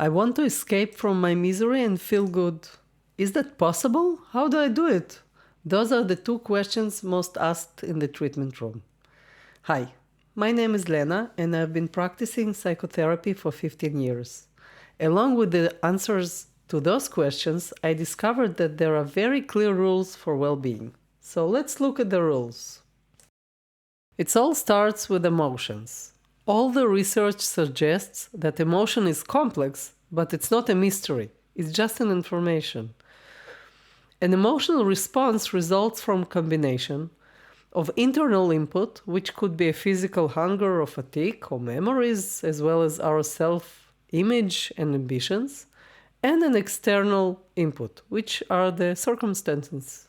I want to escape from my misery and feel good. Is that possible? How do I do it? Those are the two questions most asked in the treatment room. Hi, my name is Lena and I've been practicing psychotherapy for 15 years. Along with the answers to those questions, I discovered that there are very clear rules for well-being. So let's look at the rules. It all starts with emotions. All the research suggests that emotion is complex, but it's not a mystery. It's just an information. An emotional response results from combination of internal input, which could be a physical hunger or fatigue or memories, as well as our self-image and ambitions, and an external input, which are the circumstances.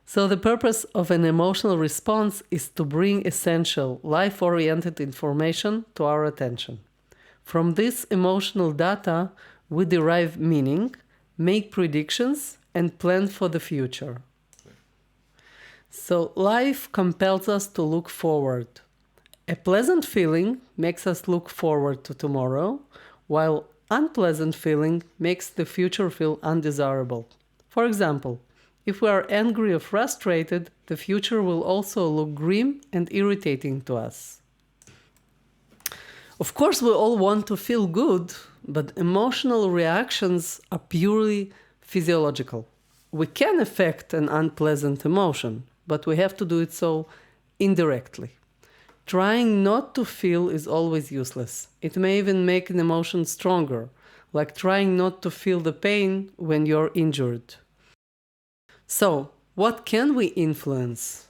So the purpose of an emotional response is to bring essential, life-oriented information to our attention. From this emotional data, we derive meaning, make predictions, and plan for the future. So life compels us to look forward. A pleasant feeling makes us look forward to tomorrow, while unpleasant feeling makes the future feel undesirable. For example, if we are angry or frustrated, the future will also look grim and irritating to us. Of course, we all want to feel good, but emotional reactions are purely physiological. We can affect an unpleasant emotion, but we have to do it so indirectly. Trying not to feel is always useless. It may even make an emotion stronger, like trying not to feel the pain when you're injured. So, what can we influence?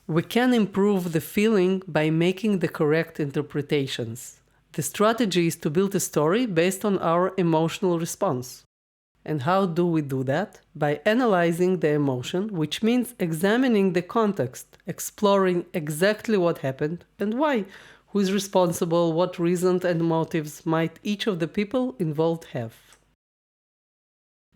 We can improve the feeling by making the correct interpretations. The strategy is to build a story based on our emotional response. And how do we do that? By analyzing the emotion, which means examining the context, exploring exactly what happened and why, who is responsible, what reasons and motives might each of the people involved have.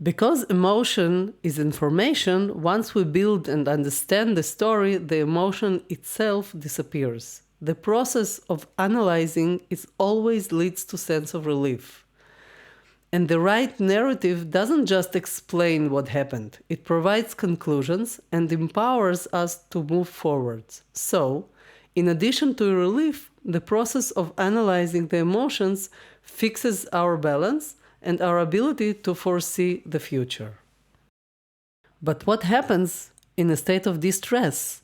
Because emotion is information, once we build and understand the story, the emotion itself disappears. The process of analyzing always leads to sense of relief. And the right narrative doesn't just explain what happened. It provides conclusions and empowers us to move forward. So, in addition to relief, the process of analyzing the emotions fixes our balance and our ability to foresee the future. But what happens in a state of distress?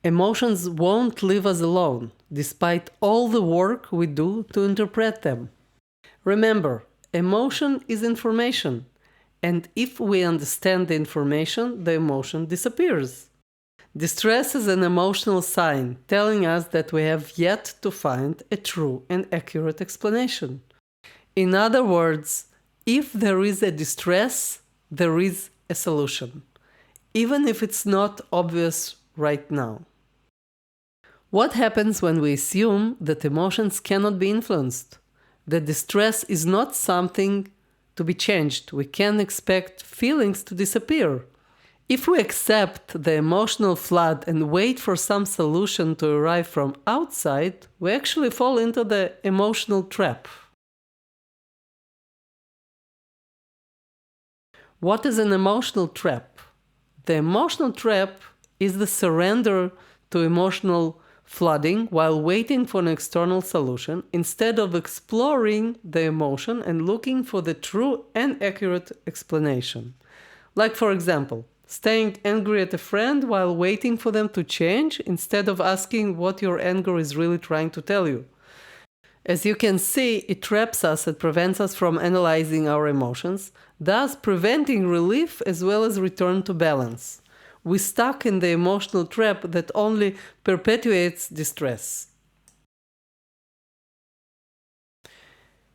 Emotions won't leave us alone, despite all the work we do to interpret them. Remember, emotion is information, and if we understand the information, the emotion disappears. Distress is an emotional sign telling us that we have yet to find a true and accurate explanation. In other words, if there is a distress, there is a solution, even if it's not obvious right now. What happens when we assume that emotions cannot be influenced? That distress is not something to be changed. We can't expect feelings to disappear. If we accept the emotional flood and wait for some solution to arrive from outside, we actually fall into the emotional trap. What is an emotional trap? The emotional trap is the surrender to emotional flooding while waiting for an external solution instead of exploring the emotion and looking for the true and accurate explanation. Like, for example, staying angry at a friend while waiting for them to change instead of asking what your anger is really trying to tell you. As you can see, it traps us and prevents us from analyzing our emotions, thus preventing relief as well as return to balance. We're stuck in the emotional trap that only perpetuates distress.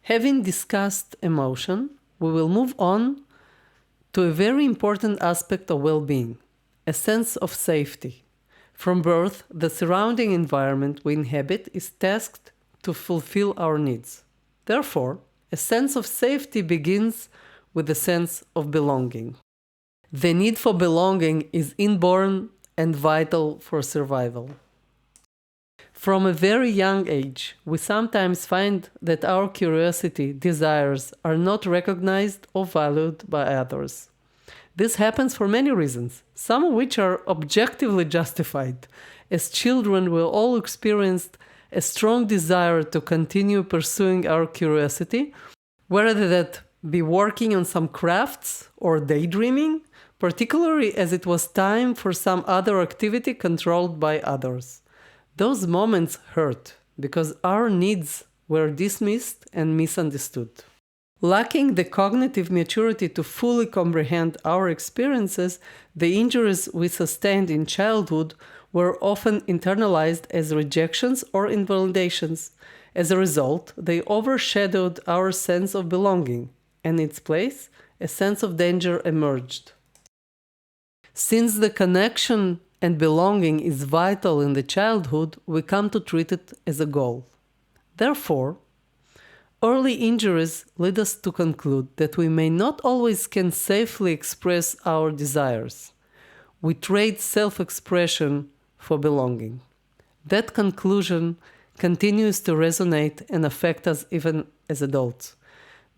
Having discussed emotion, we will move on to a very important aspect of well-being, a sense of safety. From birth, the surrounding environment we inhabit is tasked to fulfill our needs. Therefore, a sense of safety begins with a sense of belonging. The need for belonging is inborn and vital for survival. From a very young age, we sometimes find that our curiosity, desires are not recognized or valued by others. This happens for many reasons, some of which are objectively justified. As children, we all experienced a strong desire to continue pursuing our curiosity, whether that be working on some crafts or daydreaming, particularly as it was time for some other activity controlled by others. Those moments hurt because our needs were dismissed and misunderstood. Lacking the cognitive maturity to fully comprehend our experiences, the injuries we sustained in childhood were often internalized as rejections or invalidations. As a result, they overshadowed our sense of belonging, and in its place, a sense of danger emerged. Since the connection and belonging is vital in the childhood, we come to treat it as a goal. Therefore, early injuries lead us to conclude that we may not always can safely express our desires. We trade self-expression for belonging. That conclusion continues to resonate and affect us even as adults.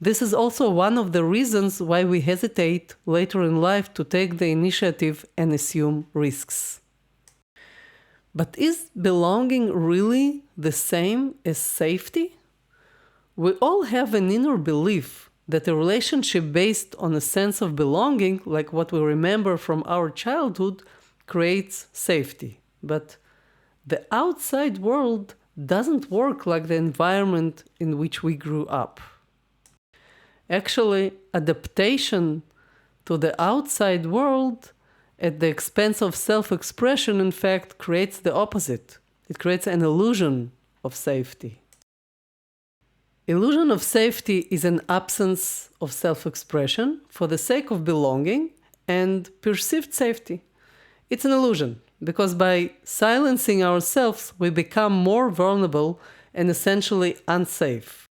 This is also one of the reasons why we hesitate later in life to take the initiative and assume risks. But is belonging really the same as safety? We all have an inner belief that a relationship based on a sense of belonging, like what we remember from our childhood, creates safety. But the outside world doesn't work like the environment in which we grew up. Actually, adaptation to the outside world at the expense of self-expression, in fact, creates the opposite. It creates an illusion of safety. Illusion of safety is an absence of self-expression for the sake of belonging and perceived safety. It's an illusion, because by silencing ourselves, we become more vulnerable and essentially unsafe.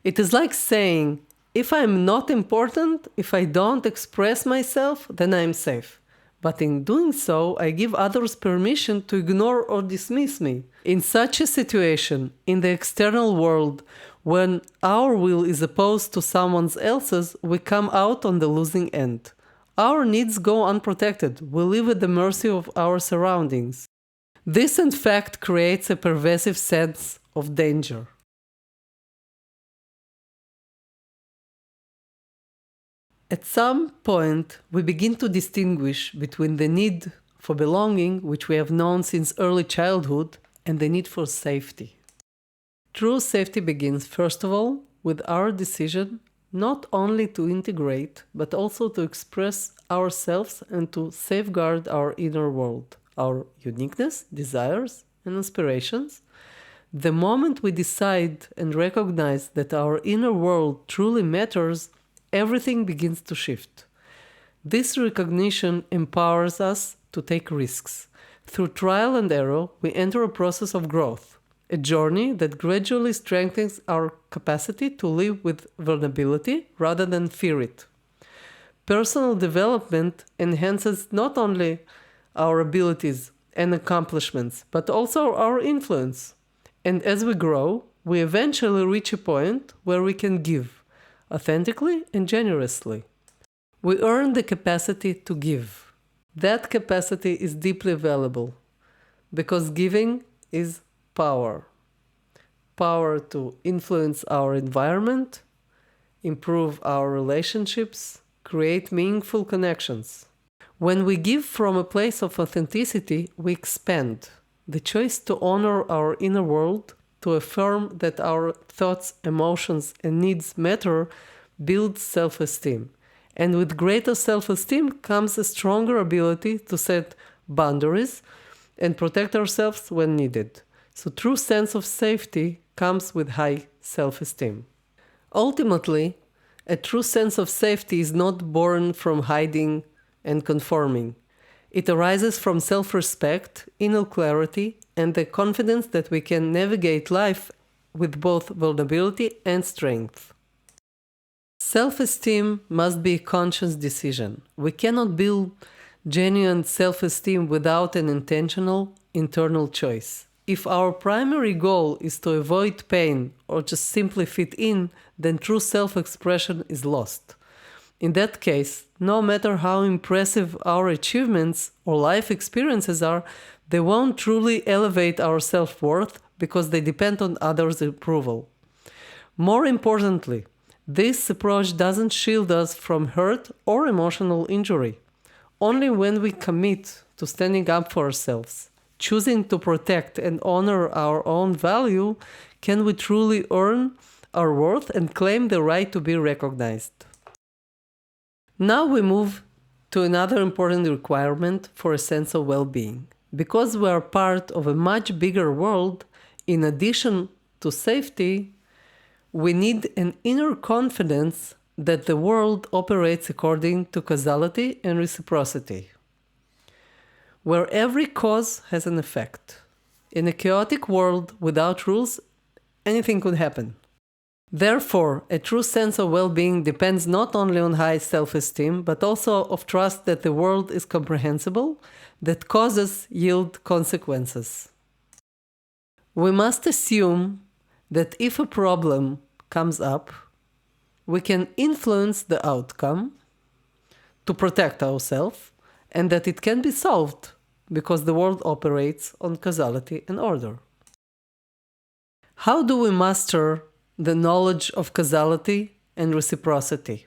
It is like saying, if I'm not important, if I don't express myself, then I'm safe. But in doing so, I give others permission to ignore or dismiss me. In such a situation, in the external world, when our will is opposed to someone else's, we come out on the losing end. Our needs go unprotected. We live at the mercy of our surroundings. This, in fact, creates a pervasive sense of danger. At some point, we begin to distinguish between the need for belonging, which we have known since early childhood, and the need for safety. True safety begins, first of all, with our decision not only to integrate, but also to express ourselves and to safeguard our inner world, our uniqueness, desires, and aspirations. The moment we decide and recognize that our inner world truly matters, everything begins to shift. This recognition empowers us to take risks. Through trial and error, we enter a process of growth, a journey that gradually strengthens our capacity to live with vulnerability rather than fear it. Personal development enhances not only our abilities and accomplishments, but also our influence. And as we grow, we eventually reach a point where we can give authentically and generously. We earn the capacity to give. That capacity is deeply valuable because giving is power. Power to influence our environment, improve our relationships, create meaningful connections. When we give from a place of authenticity, we expand. The choice to honor our inner world, to affirm that our thoughts, emotions, and needs matter, builds self-esteem. And with greater self-esteem comes a stronger ability to set boundaries and protect ourselves when needed. So true sense of safety comes with high self-esteem. Ultimately, a true sense of safety is not born from hiding and conforming. It arises from self-respect, inner clarity, and the confidence that we can navigate life with both vulnerability and strength. Self-esteem must be a conscious decision. We cannot build genuine self-esteem without an intentional internal choice. If our primary goal is to avoid pain or just simply fit in, then true self-expression is lost. In that case, no matter how impressive our achievements or life experiences are, they won't truly elevate our self-worth because they depend on others' approval. More importantly, this approach doesn't shield us from hurt or emotional injury. Only when we commit to standing up for ourselves, choosing to protect and honor our own value, can we truly earn our worth and claim the right to be recognized. Now we move to another important requirement for a sense of well-being. Because we are part of a much bigger world, in addition to safety, we need an inner confidence that the world operates according to causality and reciprocity, where every cause has an effect. In a chaotic world without rules, anything could happen. Therefore, a true sense of well-being depends not only on high self-esteem, but also of trust that the world is comprehensible, that causes yield consequences. We must assume that if a problem comes up, we can influence the outcome to protect ourselves, and that it can be solved because the world operates on causality and order. How do we master the knowledge of causality and reciprocity?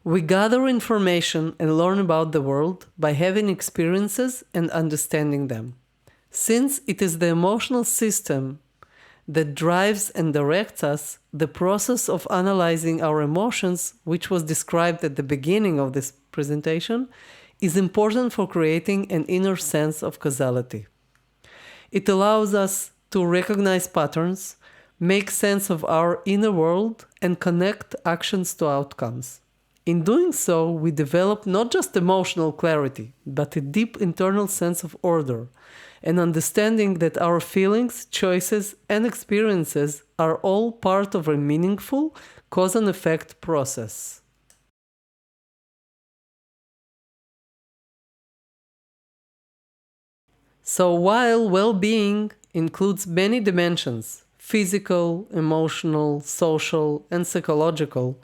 We gather information and learn about the world by having experiences and understanding them. Since it is the emotional system that drives and directs us, the process of analyzing our emotions, which was described at the beginning of this presentation, is important for creating an inner sense of causality. It allows us to recognize patterns, make sense of our inner world, and connect actions to outcomes. In doing so, we develop not just emotional clarity, but a deep internal sense of order, an understanding that our feelings, choices, and experiences are all part of a meaningful cause and effect process. So while well-being includes many dimensions, physical, emotional, social, and psychological,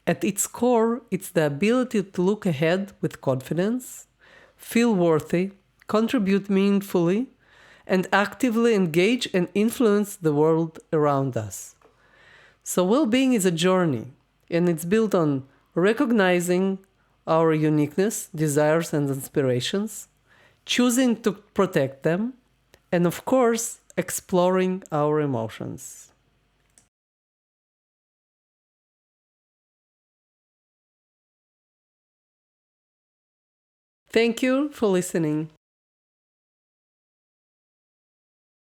at its core, it's the ability to look ahead with confidence, feel worthy, contribute meaningfully, and actively engage and influence the world around us. So well-being is a journey, and it's built on recognizing our uniqueness, desires, and aspirations, choosing to protect them, and of course, exploring our emotions. Thank you for listening.